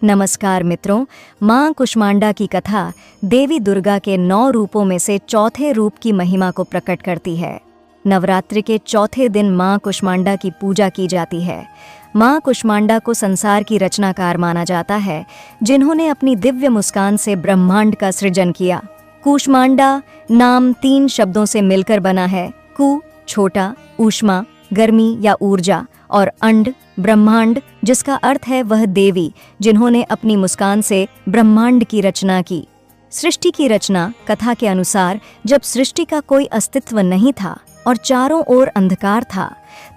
नमस्कार मित्रों, मां कुष्मांडा की कथा देवी दुर्गा के 9 रूपों में से चौथे रूप की महिमा को प्रकट करती है। नवरात्रि के चौथे दिन मां कुष्मांडा की पूजा की जाती है। मां कुष्मांडा को संसार की रचनाकार माना जाता है, जिन्होंने अपनी दिव्य मुस्कान से ब्रह्मांड का सृजन किया। कुष्मांडा नाम 3 शब्दों से मिलकर बना है। कु छोटा, ऊष्मा गर्मी या ऊर्जा, और अंड ब्रह्मांड, जिसका अर्थ है वह देवी जिन्होंने अपनी मुस्कान से ब्रह्मांड की रचना की। सृष्टि की रचना कथा के अनुसार जब सृष्टि का कोई अस्तित्व नहीं था और चारों ओर अंधकार था,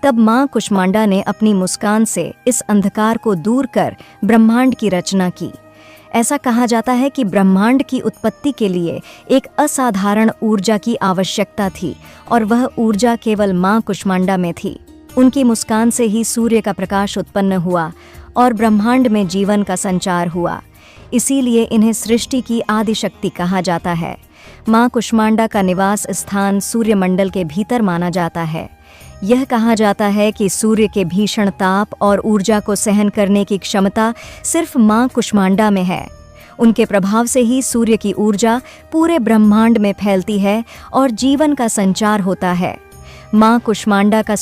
तब मां कुष्मांडा ने अपनी मुस्कान से इस अंधकार को दूर कर ब्रह्मांड की रचना की। ऐसा कहा जाता है कि ब्रह्मांड की उत्पत्ति के लिए एक असाधारण ऊर्जा की आवश्यकता थी और वह ऊर्जा केवल मां कुष्मांडा में थी। उनकी मुस्कान से ही सूर्य का प्रकाश उत्पन्न हुआ और ब्रह्मांड में जीवन का संचार हुआ। इसीलिए इन्हें सृष्टि की आदि शक्ति कहा जाता है। मां कुष्मांडा का निवास स्थान सूर्यमंडल के भीतर माना जाता है। यह कहा जाता है कि सूर्य के भीषण ताप और ऊर्जा को सहन करने की क्षमता सिर्फ मां कुष्मांडा में है। उनके प्रभाव से ही सूर्य की ऊर्जा पूरे ब्रह्मांड में फैलती है और जीवन का संचार होता है। मां कुष्मांडा का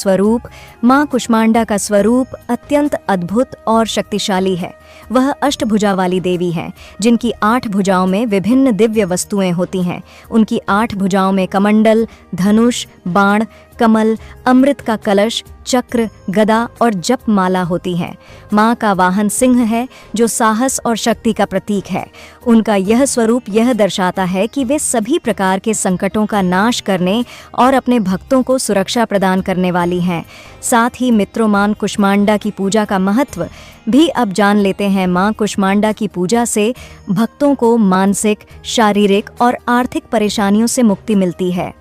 स्वरूप अत्यंत अद्भुत और शक्तिशाली है। वह अष्टभुजा वाली देवी हैं, जिनकी 8 भुजाओं में विभिन्न दिव्य वस्तुएं होती हैं। उनकी 8 भुजाओं में कमंडल, धनुष, बाण, कमल, अमृत का कलश, चक्र, गदा और जप माला होती हैं। मां का वाहन सिंह है, जो साहस और शक्ति का प्रतीक है। उनका यह स्वरूप यह दर्शाता है कि वे सभी प्रकार के संकटों का नाश करने और अपने भक्तों को सुरक्षा प्रदान करने वाली हैं। साथ ही मित्रों, मां कुष्मांडा की पूजा का महत्व भी अब जान लेते हैं। मां कुष्मांडा की पूजा से भक्तों को मानसिक, शारीरिक और आर्थिक परेशानियों से मुक्ति मिलती है।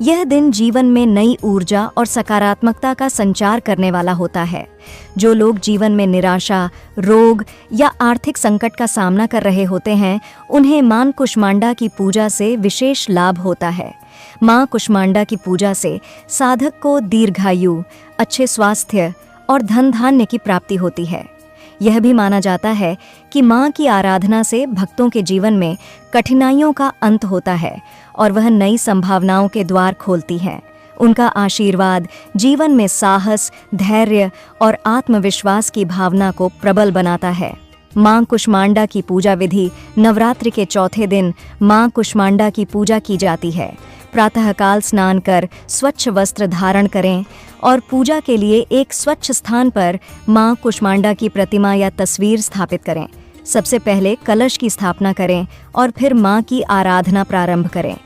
यह दिन जीवन में नई ऊर्जा और सकारात्मकता का संचार करने वाला होता है। जो लोग जीवन में निराशा, रोग या आर्थिक संकट का सामना कर रहे होते हैं, उन्हें मां कुष्मांडा की पूजा से विशेष लाभ होता है। मां कुष्मांडा की पूजा से साधक को दीर्घायु, अच्छे स्वास्थ्य और धन धान्य की प्राप्ति होती है। यह भी माना जाता है कि मां की आराधना से भक्तों के जीवन में कठिनाइयों का अंत होता है और वह नई संभावनाओं के द्वार खोलती है। उनका आशीर्वाद जीवन में साहस, धैर्य और आत्मविश्वास की भावना को प्रबल बनाता है। मां कुष्मांडा की पूजा विधि। नवरात्रि के चौथे दिन मां कुष्मांडा की पूजा की जाती है। प्रातःकाल स्नान कर स्वच्छ वस्त्र धारण करें और पूजा के लिए एक स्वच्छ स्थान पर मां कुष्मांडा की प्रतिमा या तस्वीर स्थापित करें। सबसे पहले कलश की स्थापना करें और फिर मां की आराधना प्रारंभ करें।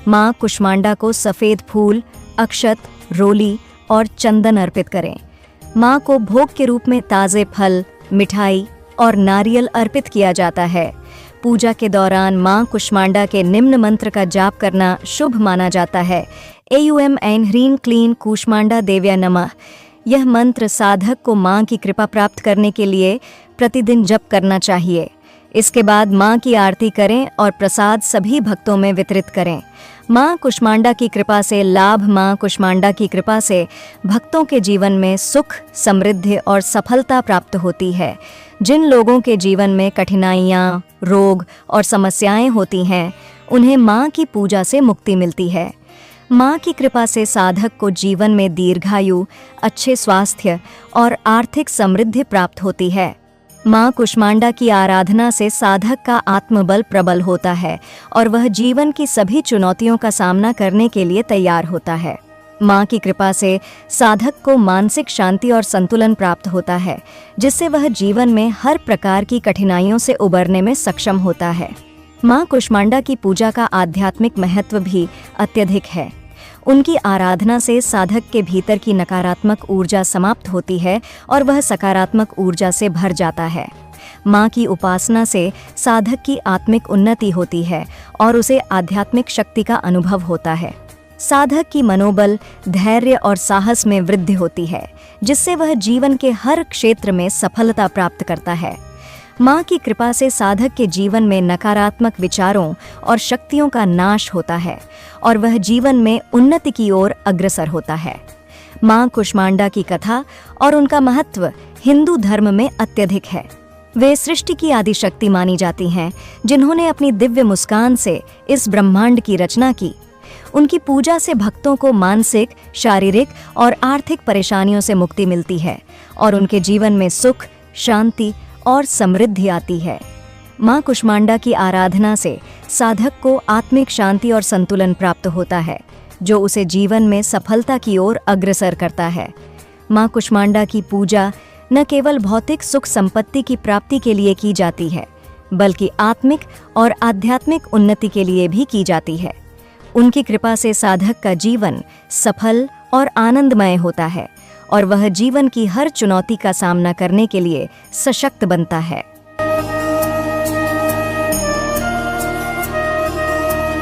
मां कुष्मांडा को सफ़ेद फूल, अक्षत, रोली और चंदन अर्पित करें। मां को भोग के रूप में ताज़े फल, मिठाई और नारियल अर्पित किया जाता है। पूजा के दौरान मां कुष्मांडा के निम्न मंत्र का जाप करना शुभ माना जाता है। एयूएम ऐन ह्रीं क्लीं कुष्मांडा देव्या नमः। यह मंत्र साधक को मां की कृपा प्राप्त करने के लिए प्रतिदिन जप करना चाहिए। इसके बाद मां की आरती करें और प्रसाद सभी भक्तों में वितरित करें। मां कुष्मांडा की कृपा से लाभ। मां कुष्मांडा की कृपा से भक्तों के जीवन में सुख, समृद्धि और सफलता प्राप्त होती है। जिन लोगों के जीवन में कठिनाइयाँ, रोग और समस्याएं होती हैं, उन्हें मां की पूजा से मुक्ति मिलती है। मां की कृपा से साधक को जीवन में दीर्घायु, अच्छे स्वास्थ्य और आर्थिक समृद्धि प्राप्त होती है। मां कुष्मांडा की आराधना से साधक का आत्मबल प्रबल होता है और वह जीवन की सभी चुनौतियों का सामना करने के लिए तैयार होता है। मां की कृपा से साधक को मानसिक शांति और संतुलन प्राप्त होता है, जिससे वह जीवन में हर प्रकार की कठिनाइयों से उबरने में सक्षम होता है। मां कुष्मांडा की पूजा का आध्यात्मिक महत्व भी अत्यधिक है। उनकी आराधना से साधक के भीतर की नकारात्मक ऊर्जा समाप्त होती है और वह सकारात्मक ऊर्जा से भर जाता है। मां की उपासना से साधक की आत्मिक उन्नति होती है और उसे आध्यात्मिक शक्ति का अनुभव होता है। साधक की मनोबल, धैर्य और साहस में वृद्धि होती है, जिससे वह जीवन के हर क्षेत्र में सफलता प्राप्त करता है। मां की कृपा से साधक के जीवन में नकारात्मक विचारों और शक्तियों का नाश होता है और वह जीवन में उन्नति की ओर अग्रसर होता है। मां कुष्मांडा की कथा और उनका महत्व हिंदू धर्म में अत्यधिक है। वे सृष्टि की आदि शक्ति मानी जाती हैं, जिन्होंने अपनी दिव्य मुस्कान से इस ब्रह्मांड की रचना की। उनकी पूजा से भक्तों को मानसिक, शारीरिक और आर्थिक परेशानियों से मुक्ति मिलती है और उनके जीवन में सुख, शांति और समृद्धि आती है। मां कुष्मांडा की आराधना से साधक को आत्मिक शांति और संतुलन प्राप्त होता है, जो उसे जीवन में सफलता की ओर अग्रसर करता है। मां कुष्मांडा की पूजा न केवल भौतिक सुख संपत्ति की प्राप्ति के लिए की जाती है, बल्कि आत्मिक और आध्यात्मिक उन्नति के लिए भी की जाती है। उनकी कृपा से साधक का जीवन सफल और आनंदमय होता है और वह जीवन की हर चुनौती का सामना करने के लिए सशक्त बनता है।